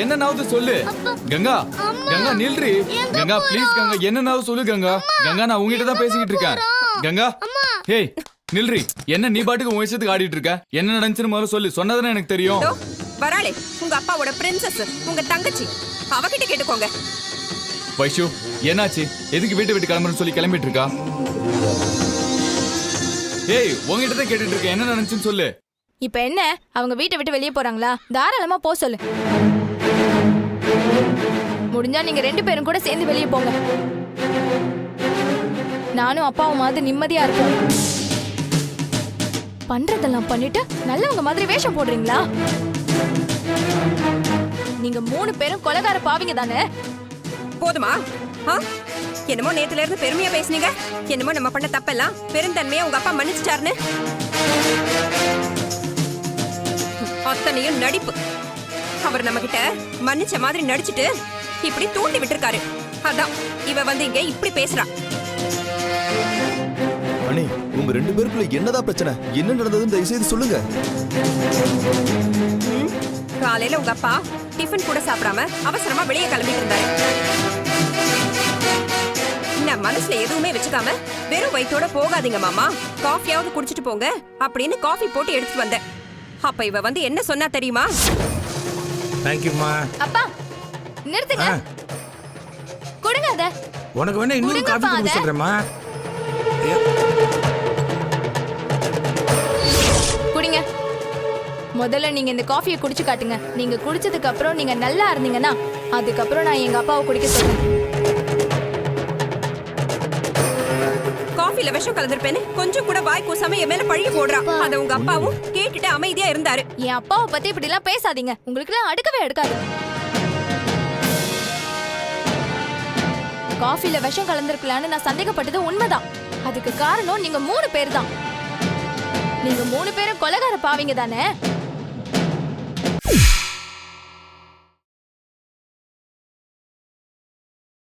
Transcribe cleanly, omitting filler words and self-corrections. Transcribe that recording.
என்னன்னாவது சொல்லு. கங்கா கங்கா நில்றி. கங்கா ப்ளீஸ் கங்கா என்னன்னாவது சொல்லு கங்கா. கங்கா நான் உங்ககிட்ட தான் பேசிக்கிட்டு இருக்கேன். கங்கா ஹேய் நில்றி. என்ன நீ பாட்டுக்கு உன் இஷ்டத்துக்கு ஆடிட்டு இருக்க? என்ன நடந்துச்சுன்னு முதல்ல சொல்லு. சொன்னதானே எனக்கு தெரியும். வராளே உங்க அப்பாவோட பிரின்சஸ், உங்க தங்கச்சி, அவகிட்ட கேட்டுக்கோங்க. வைஷு என்னாச்சு? எதுக்கு வீட்டை விட்டு கிளம்புறன்னு சொல்லி கிளம்பிட்டு இருக்கா? ஏய் உங்ககிட்ட தான் கேட்டுட்டு இருக்கேன். என்ன நடந்துச்சுன்னு சொல்லு. இப்ப என்ன, அவங்க வீட்டை விட்டு வெளியே போறாங்களா? தாராளமா போ சொல்லு. முடிஞ்சா நீங்க 2 பேரும் கூட சேர்ந்து வெளியே போங்க. நானும் அப்பாவும் மாதிரி நிம்மதியா இருப்போம். பண்றதெல்லாம் பண்ணிட்டு நல்லவங்க மாதிரி வேஷம் போடுறீங்களா? நீங்க 3 பேரும் கொலைகார பாவிங்க தானே? போதுமா? என்னமோ நேத்துல இருந்து பெருமையா பேசுனீங்க. என்னமோ நம்ம பண்ண தப்பெல்லாம் பெருந்தன்மையா உங்க அப்பா மன்னிச்சிட்டாருன்னு. அத்தனையும் நடிப்பு. அவர் நம்ம கிட்ட மன்னிச்ச மாதிரி நடிச்சிட்டு இப்படி தூண்டி விட்டுருக்காரு. அதான் இவ வந்து இங்க இப்படி பேசுறா. அண்ணே உங்க 2 பேருக்குள்ள என்னதான் பிரச்சனை? என்ன நடந்ததுன்னு தயவு செய்து சொல்லுங்க. காலையில உங்க அப்பா டிஃபன் கூட சாப்பிடாம அவசரமா வெளியே கிளம்பிட்டு இருந்தாரு. நான் மனசுல எதுவுமே வச்சுக்காம வெறும் வயித்தோட போகாதீங்க மாமா, காஃபியாவது குடிச்சிட்டு போங்க அப்படின்னு காஃபி போட்டு எடுத்துட்டு வந்தேன். அப்ப இவ வந்து என்ன சொன்னா தெரியுமா? தேங்க்யூமா. அப்பா நிறுத்துங்க. கொடுங்க அத. உனக்கு வேணா இன்னொரு காஃபி குடிச்சு சொல்றேம்மா. குடிங்க. முதல்ல நீங்க இந்த காஃபியை குடிச்சு காட்டுங்க. நீங்க குடிச்சதுக்கு அப்புறம் நீங்க நல்லா இருந்தீங்கன்னா அதுக்கப்புறம் நான் எங்க அப்பாவை குடிக்க சொல்றேன். காஃபில விஷம் கலந்திருப்பேன்னு கொஞ்சம் கூட வாய் கூசாம என் மேல பழிய போடுறா. அத உங்க அப்பாவும் கேட்டுட்டு அமைதியா இருந்தாரு. என் அப்பாவை பத்தி இப்படி எல்லாம் பேசாதீங்க. உங்களுக்கு எல்லாம் அடுக்கவே அடுக்காது. காஃபில விஷம் கலந்திருக்கலான்னு நான் சந்தேகப்பட்டது உண்மைதான். அதுக்கு காரணம் நீங்க 3 பேர் தான். நீங்க 3 பேரும் கொலைகார பாவிங்க தானே?